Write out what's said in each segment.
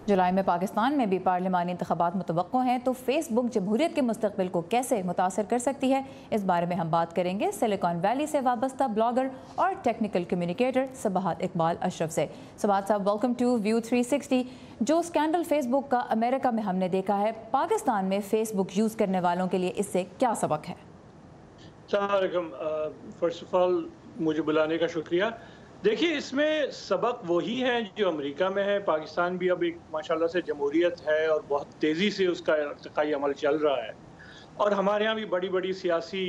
جولائی میں پاکستان میں بھی پارلیمانی انتخابات متوقع ہیں، تو فیس بک جمہوریت کے مستقبل کو کیسے متاثر کر سکتی ہے، اس بارے میں ہم بات کریں گے سلیکان ویلی سے وابستہ بلاگر اور ٹیکنیکل کمیونیکیٹر سباہت اقبال اشرف سے۔ سباہت صاحب، ویلکم ٹو ویو 360۔ جو اسکینڈل فیس بک کا امریکہ میں ہم نے دیکھا ہے، پاکستان میں فیس بک یوز کرنے والوں کے لیے اس سے کیا سبق ہے؟ السلام علیکم۔ فرسٹ آف آل مجھے بلانے کا شکریہ۔ دیکھیے، اس میں سبق وہی ہیں جو امریکہ میں ہے۔ پاکستان بھی اب ایک ماشاءاللہ سے جمہوریت ہے اور بہت تیزی سے اس کا ارتقائی عمل چل رہا ہے، اور ہمارے ہاں بھی بڑی بڑی سیاسی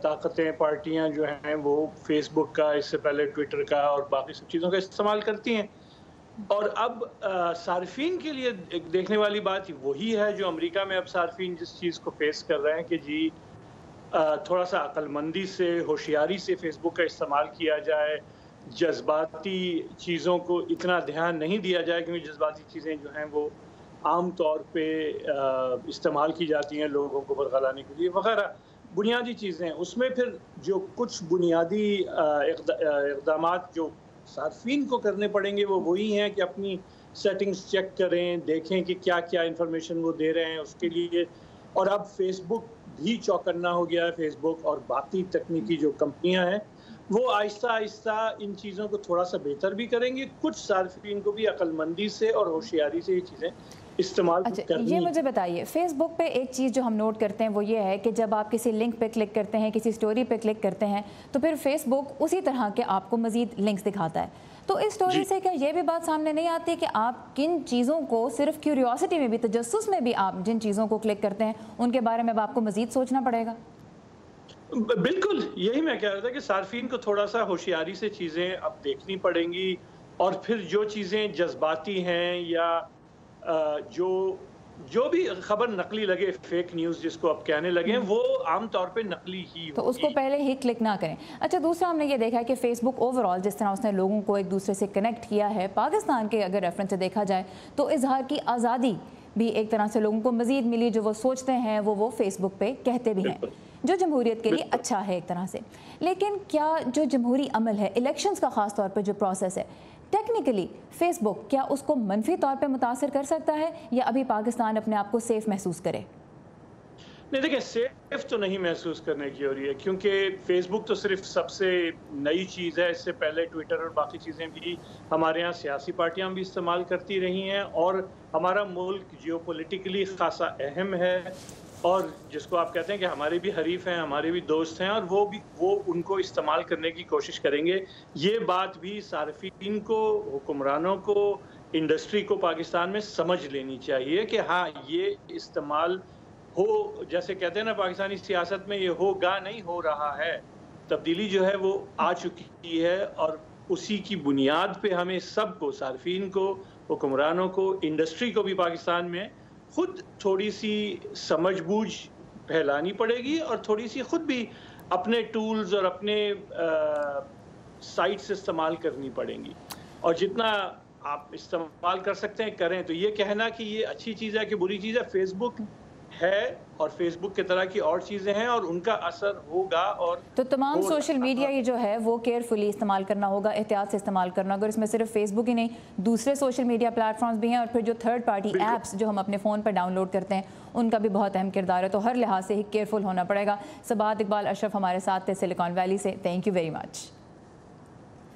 طاقتیں، پارٹیاں جو ہیں وہ فیس بک کا، اس سے پہلے ٹویٹر کا اور باقی سب چیزوں کا استعمال کرتی ہیں۔ اور اب صارفین کے لیے ایک دیکھنے والی بات وہی ہے جو امریکہ میں اب صارفین جس چیز کو فیس کر رہے ہیں کہ جی تھوڑا سا عقل مندی سے، ہوشیاری سے فیس بک کا استعمال کیا جائے، جذباتی چیزوں کو اتنا دھیان نہیں دیا جائے، کیونکہ جذباتی چیزیں جو ہیں وہ عام طور پہ استعمال کی جاتی ہیں لوگوں کو برگلانے کے لیے وغیرہ بنیادی چیزیں۔ اس میں پھر جو کچھ بنیادی اقدامات جو صارفین کو کرنے پڑیں گے وہ وہی ہیں کہ اپنی سیٹنگز چیک کریں، دیکھیں کہ کیا کیا انفارمیشن وہ دے رہے ہیں اس کے لیے۔ اور اب فیس بک بھی چوکنا ہو گیا ہے، فیس بک اور باقی تکنیکی جو کمپنیاں ہیں وہ آہستہ آہستہ ان چیزوں کو تھوڑا سا بہتر بھی کریں گے۔ کچھ صارفین کو بھی عقل مندی سے اور ہوشیاری سے یہ چیزیں استعمال کرنی۔ یہ مجھے بتائیے، فیس بک پہ ایک چیز جو ہم نوٹ کرتے ہیں وہ یہ ہے کہ جب آپ کسی لنک پہ کلک کرتے ہیں، کسی سٹوری پہ کلک کرتے ہیں، تو پھر فیس بک اسی طرح کے آپ کو مزید لنکس دکھاتا ہے۔ تو اس سٹوری سے کیا یہ بھی بات سامنے نہیں آتی کہ آپ کن چیزوں کو صرف کیوریوسٹی میں بھی، تجسس میں بھی آپ جن چیزوں کو کلک کرتے ہیں ان کے بارے میں اب آپ کو مزید سوچنا پڑے گا؟ بالکل، یہی میں کہہ رہا تھا کہ صارفین کو تھوڑا سا ہوشیاری سے چیزیں اب دیکھنی پڑیں گی، اور پھر جو چیزیں جذباتی ہیں یا جو بھی خبر نقلی لگے، فیک نیوز جس کو اب کہنے لگے، وہ عام طور پہ نقلی ہی ہوگی، تو اس کو پہلے ہی کلک نہ کریں۔ اچھا، دوسرا ہم نے یہ دیکھا ہے کہ فیس بک اوورآل جس طرح اس نے لوگوں کو ایک دوسرے سے کنیکٹ کیا ہے، پاکستان کے اگر ریفرنس سے دیکھا جائے تو اظہار کی آزادی بھی ایک طرح سے لوگوں کو مزید ملی، جو وہ سوچتے ہیں وہ فیس بک پہ کہتے بھی ہیں، جو جمہوریت کے لیے اچھا ہے ایک طرح سے۔ لیکن کیا جو جمہوری عمل ہے، الیکشنز کا خاص طور پہ جو پروسیس ہے، ٹیکنیکلی فیس بک کیا اس کو منفی طور پہ متاثر کر سکتا ہے، یا ابھی پاکستان اپنے آپ کو سیف محسوس کرے؟ نہیں، دیکھیں، سیف تو نہیں محسوس کرنے کی ہو رہی ہے، کیونکہ فیس بک تو صرف سب سے نئی چیز ہے۔ اس سے پہلے ٹویٹر اور باقی چیزیں بھی ہمارے ہاں سیاسی پارٹیاں بھی استعمال کرتی رہی ہیں، اور ہمارا ملک جیو پولیٹیکلی خاصا اہم ہے، اور جس کو آپ کہتے ہیں کہ ہمارے بھی حریف ہیں، ہمارے بھی دوست ہیں، اور وہ ان کو استعمال کرنے کی کوشش کریں گے۔ یہ بات بھی صارفین کو، حکمرانوں کو، انڈسٹری کو پاکستان میں سمجھ لینی چاہیے کہ ہاں یہ استعمال ہو، جیسے کہتے ہیں نا پاکستانی سیاست میں، یہ ہوگا نہیں، ہو رہا ہے۔ تبدیلی جو ہے وہ آ چکی ہے، اور اسی کی بنیاد پہ ہمیں سب کو، صارفین کو، حکمرانوں کو، انڈسٹری کو بھی پاکستان میں خود تھوڑی سی سمجھ بوجھ پھیلانی پڑے گی، اور تھوڑی سی خود بھی اپنے ٹولز اور اپنے سائٹس استعمال کرنی پڑیں گی، اور جتنا آپ استعمال کر سکتے ہیں کریں۔ تو یہ کہنا کہ یہ اچھی چیز ہے کہ بری چیز ہے، فیس بک ہے اور فیس بک کی طرح کی اور چیزیں ہیں، اور ان کا اثر ہوگا۔ اور تو تمام سوشل میڈیا یہ جو ہے وہ کیئرفلی استعمال کرنا ہوگا، احتیاط سے استعمال کرنا ہوگا۔ اس میں صرف فیس بک ہی نہیں، دوسرے سوشل میڈیا پلیٹ فارمز بھی ہیں، اور پھر جو تھرڈ پارٹی ایپس جو ہم اپنے فون پر ڈاؤن لوڈ کرتے ہیں ان کا بھی بہت اہم کردار ہے، تو ہر لحاظ سے ہی کیئرفل ہونا پڑے گا۔ سباہت اقبال اشرف ہمارے ساتھ تھے سلیکان ویلی سے، تھینک یو ویری مچ۔